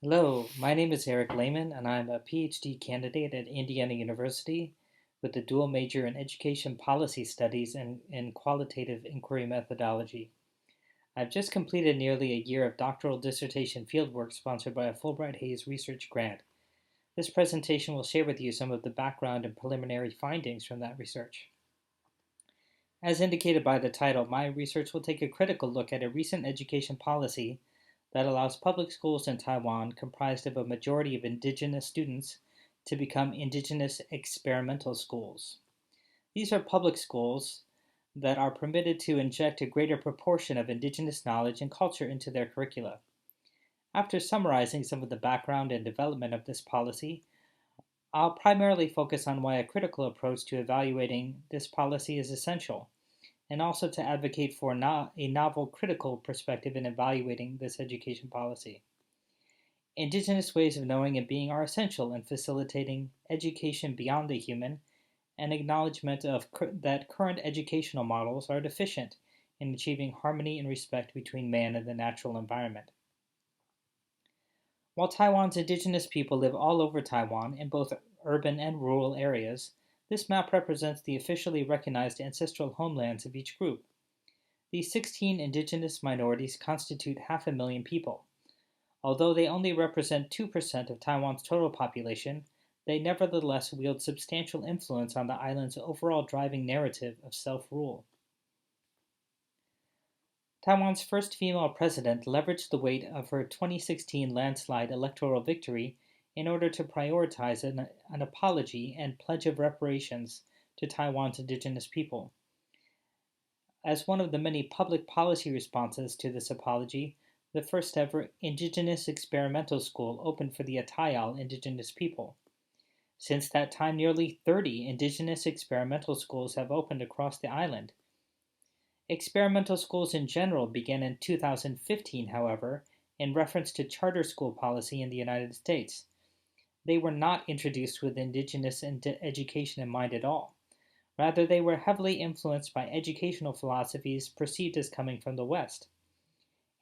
Hello, my name is Eric Layman, and I'm a PhD candidate at Indiana University with a dual major in Education Policy Studies and in Qualitative Inquiry Methodology. I've just completed nearly a year of doctoral dissertation fieldwork sponsored by a Fulbright Hays research grant. This presentation will share with you some of the background and preliminary findings from that research. As indicated by the title, my research will take a critical look at a recent education policy that allows public schools in Taiwan, comprised of a majority of indigenous students, to become indigenous experimental schools. These are public schools that are permitted to inject a greater proportion of indigenous knowledge and culture into their curricula. After summarizing some of the background and development of this policy, I'll primarily focus on why a critical approach to evaluating this policy is essential, and also to advocate for a novel critical perspective in evaluating this education policy. Indigenous ways of knowing and being are essential in facilitating education beyond the human, and acknowledgement of that current educational models are deficient in achieving harmony and respect between man and the natural environment. While Taiwan's indigenous people live all over Taiwan in both urban and rural areas, this map represents the officially recognized ancestral homelands of each group. These 16 indigenous minorities constitute 500,000 people. Although they only represent 2% of Taiwan's total population, they nevertheless wield substantial influence on the island's overall driving narrative of self-rule. Taiwan's first female president leveraged the weight of her 2016 landslide electoral victory in order to prioritize an apology and pledge of reparations to Taiwan's indigenous people. As one of the many public policy responses to this apology, the first ever Indigenous experimental school opened for the Atayal indigenous people. Since that time, nearly 30 Indigenous experimental schools have opened across the island. Experimental schools in general began in 2015, however, in reference to charter school policy in the United States. They were not introduced with Indigenous education in mind at all. Rather, they were heavily influenced by educational philosophies perceived as coming from the West.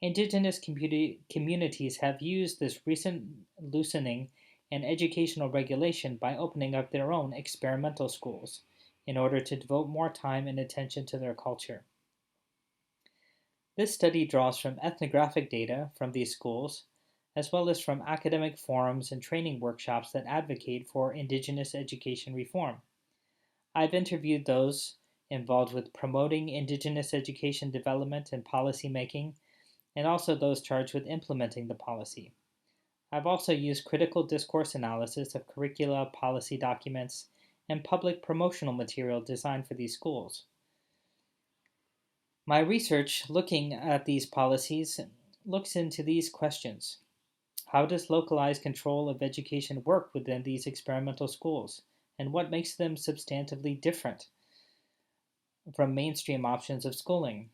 Indigenous communities have used this recent loosening in educational regulation by opening up their own experimental schools in order to devote more time and attention to their culture. This study draws from ethnographic data from these schools, as well as from academic forums and training workshops that advocate for Indigenous education reform. I've interviewed those involved with promoting Indigenous education development and policy making, and also those charged with implementing the policy. I've also used critical discourse analysis of curricula, policy documents, and public promotional material designed for these schools. My research looking at these policies looks into these questions. How does localized control of education work within these experimental schools, and what makes them substantively different from mainstream options of schooling?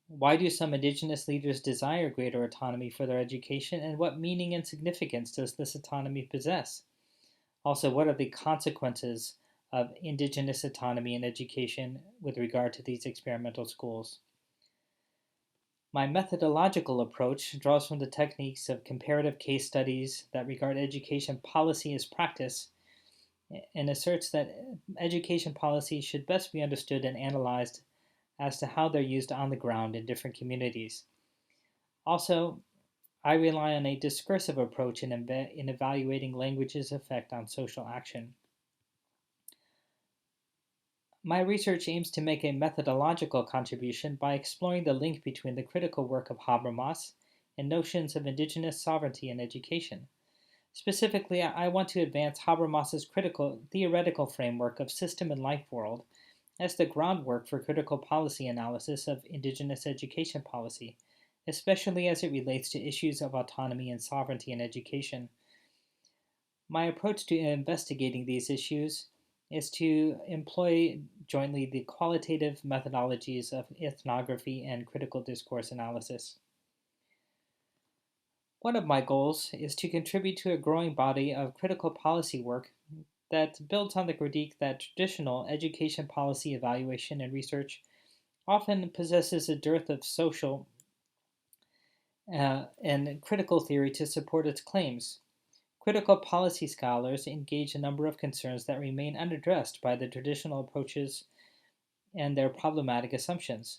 Why do some Indigenous leaders desire greater autonomy for their education, and what meaning and significance does this autonomy possess? Also, what are the consequences of Indigenous autonomy in education with regard to these experimental schools? My methodological approach draws from the techniques of comparative case studies that regard education policy as practice and asserts that education policies should best be understood and analyzed as to how they're used on the ground in different communities. Also, I rely on a discursive approach in evaluating language's effect on social action. My research aims to make a methodological contribution by exploring the link between the critical work of Habermas and notions of Indigenous sovereignty in education. Specifically, I want to advance Habermas's critical theoretical framework of system and life world as the groundwork for critical policy analysis of Indigenous education policy, especially as it relates to issues of autonomy and sovereignty in education. My approach to investigating these issues is to employ jointly the qualitative methodologies of ethnography and critical discourse analysis. One of my goals is to contribute to a growing body of critical policy work that builds on the critique that traditional education policy evaluation and research often possesses a dearth of social and critical theory to support its claims. Critical policy scholars engage a number of concerns that remain unaddressed by the traditional approaches and their problematic assumptions.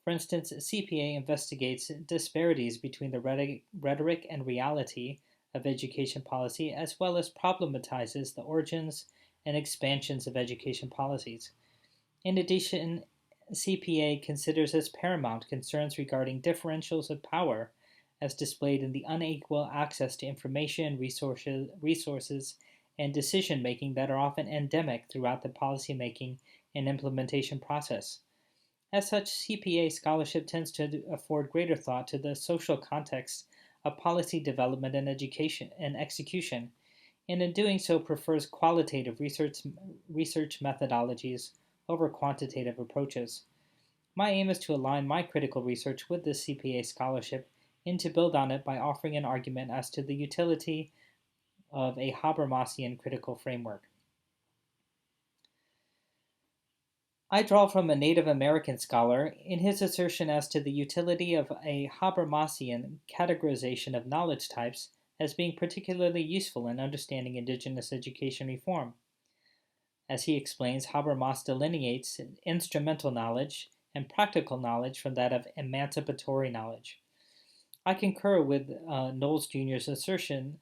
For instance, CPA investigates disparities between the rhetoric and reality of education policy, as well as problematizes the origins and expansions of education policies. In addition, CPA considers as paramount concerns regarding differentials of power as displayed in the unequal access to information, resources and decision making that are often endemic throughout the policymaking and implementation process. As such, CPA scholarship tends to afford greater thought to the social context of policy development and education and execution, and in doing so prefers qualitative research methodologies over quantitative approaches. My aim is to align my critical research with this CPA scholarship and to build on it by offering an argument as to the utility of a Habermasian critical framework. I draw from a Native American scholar in his assertion as to the utility of a Habermasian categorization of knowledge types as being particularly useful in understanding Indigenous education reform. As he explains, Habermas delineates instrumental knowledge and practical knowledge from that of emancipatory knowledge. I concur with Knowles Jr.'s assertion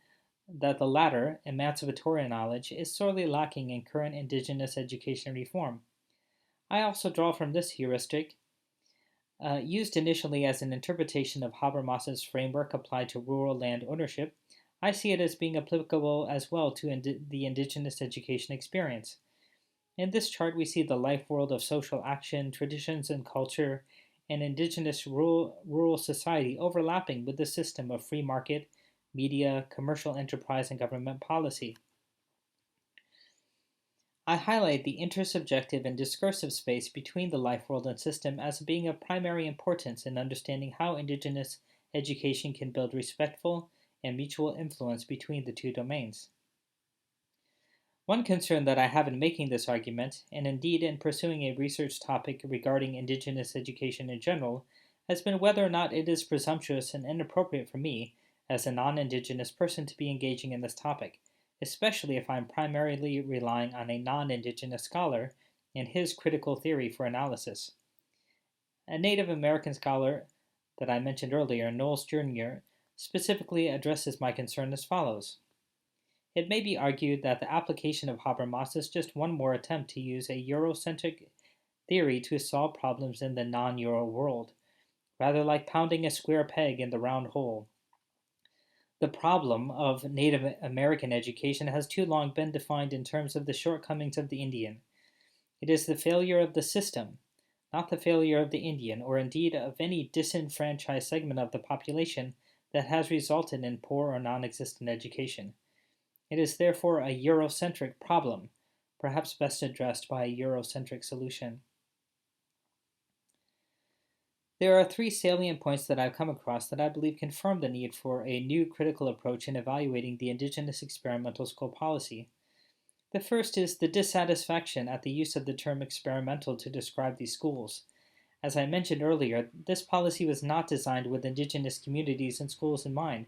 that the latter, emancipatory knowledge, is sorely lacking in current Indigenous education reform. I also draw from this heuristic, used initially as an interpretation of Habermas's framework applied to rural land ownership. I see it as being applicable as well to the Indigenous education experience. In this chart, we see the life world of social action, traditions and culture, and Indigenous rural society overlapping with the system of free market, media, commercial enterprise, and government policy. I highlight the intersubjective and discursive space between the life world and system as being of primary importance in understanding how Indigenous education can build respectful and mutual influence between the two domains. One concern that I have in making this argument, and indeed in pursuing a research topic regarding Indigenous education in general, has been whether or not it is presumptuous and inappropriate for me, as a non-Indigenous person, to be engaging in this topic, especially if I am primarily relying on a non-Indigenous scholar and his critical theory for analysis. A Native American scholar that I mentioned earlier, Knowles Jr., specifically addresses my concern as follows. It may be argued that the application of Habermas is just one more attempt to use a Eurocentric theory to solve problems in the non-Euro world, rather like pounding a square peg in the round hole. The problem of Native American education has too long been defined in terms of the shortcomings of the Indian. It is the failure of the system, not the failure of the Indian, or indeed of any disenfranchised segment of the population, that has resulted in poor or non-existent education. It is therefore a Eurocentric problem, perhaps best addressed by a Eurocentric solution. There are three salient points that I've come across that I believe confirm the need for a new critical approach in evaluating the Indigenous experimental school policy. The first is the dissatisfaction at the use of the term experimental to describe these schools. As I mentioned earlier, this policy was not designed with Indigenous communities and schools in mind,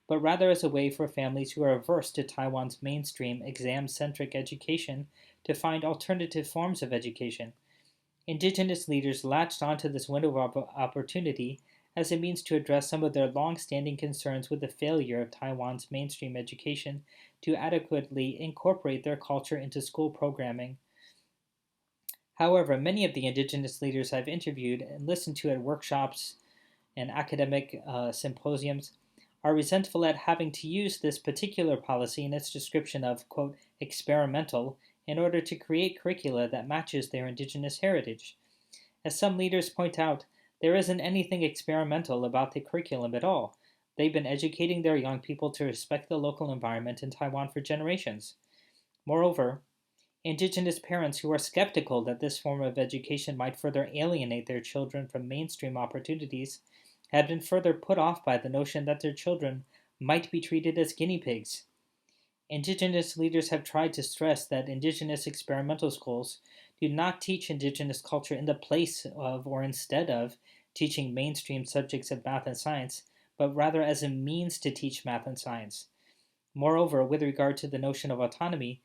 but rather as a way for families who are averse to Taiwan's mainstream exam-centric education to find alternative forms of education. Indigenous leaders latched onto this window of opportunity as a means to address some of their long-standing concerns with the failure of Taiwan's mainstream education to adequately incorporate their culture into school programming. However, many of the Indigenous leaders I've interviewed and listened to at workshops and academic symposiums are resentful at having to use this particular policy in its description of, quote, experimental in order to create curricula that matches their Indigenous heritage. As some leaders point out, there isn't anything experimental about the curriculum at all. They've been educating their young people to respect the local environment in Taiwan for generations. Moreover, Indigenous parents who are skeptical that this form of education might further alienate their children from mainstream opportunities had been further put off by the notion that their children might be treated as guinea pigs. Indigenous leaders have tried to stress that Indigenous experimental schools do not teach Indigenous culture in the place of or instead of teaching mainstream subjects of math and science, but rather as a means to teach math and science. Moreover, with regard to the notion of autonomy,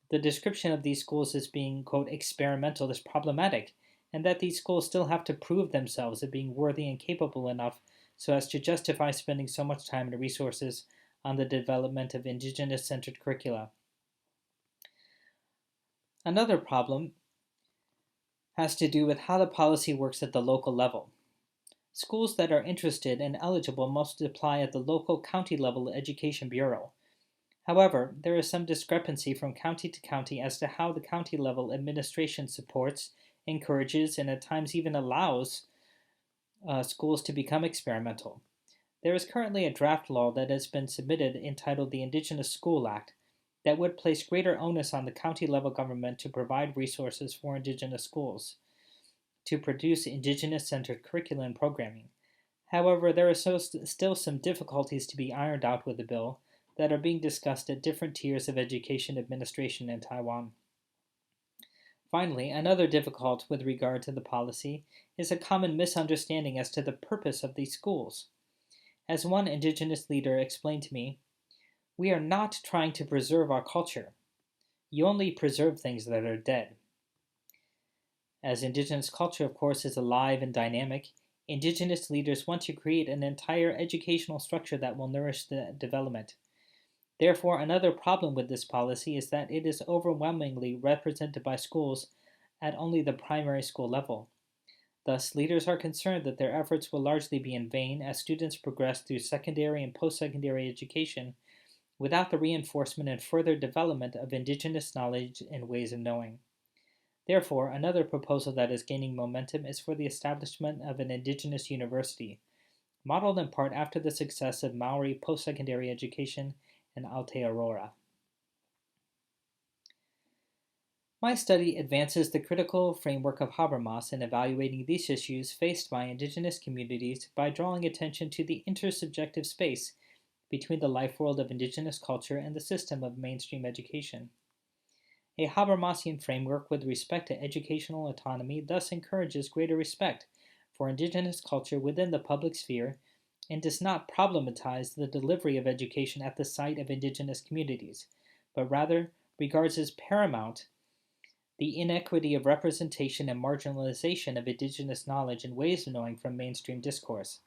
the description of these schools as being, quote, experimental is problematic, and that these schools still have to prove themselves of being worthy and capable enough so as to justify spending so much time and resources on the development of indigenous-centered curricula. Another problem has to do with how the policy works at the local level. Schools that are interested and eligible must apply at the local county level education bureau. However, there is some discrepancy from county to county as to how the county level administration supports, encourages, and at times even allows schools to become experimental. There is currently a draft law that has been submitted entitled the Indigenous School Act that would place greater onus on the county level government to provide resources for Indigenous schools to produce Indigenous-centered curriculum and programming. However, there are still some difficulties to be ironed out with the bill that are being discussed at different tiers of education administration in Taiwan. Finally, another difficult with regard to the policy is a common misunderstanding as to the purpose of these schools. As one Indigenous leader explained to me, we are not trying to preserve our culture. You only preserve things that are dead. As Indigenous culture, of course, is alive and dynamic, Indigenous leaders want to create an entire educational structure that will nourish the development. Therefore, another problem with this policy is that it is overwhelmingly represented by schools at only the primary school level. Thus, leaders are concerned that their efforts will largely be in vain as students progress through secondary and post-secondary education without the reinforcement and further development of Indigenous knowledge and ways of knowing. Therefore, another proposal that is gaining momentum is for the establishment of an Indigenous university, modeled in part after the success of Maori post-secondary education in Aotearoa. My study advances the critical framework of Habermas in evaluating these issues faced by Indigenous communities by drawing attention to the intersubjective space between the life world of Indigenous culture and the system of mainstream education. A Habermasian framework with respect to educational autonomy thus encourages greater respect for Indigenous culture within the public sphere and does not problematize the delivery of education at the site of Indigenous communities, but rather regards as paramount the inequity of representation and marginalization of Indigenous knowledge and ways of knowing from mainstream discourse.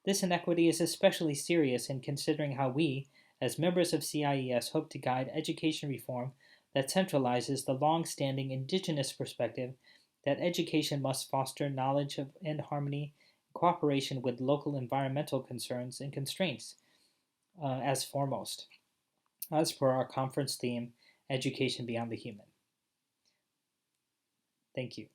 This inequity is especially serious in considering how we, as members of CIES, hope to guide education reform that centralizes the long-standing Indigenous perspective that education must foster knowledge of and harmony and cooperation with local environmental concerns and constraints as foremost, as per our conference theme, Education Beyond the Human. Thank you.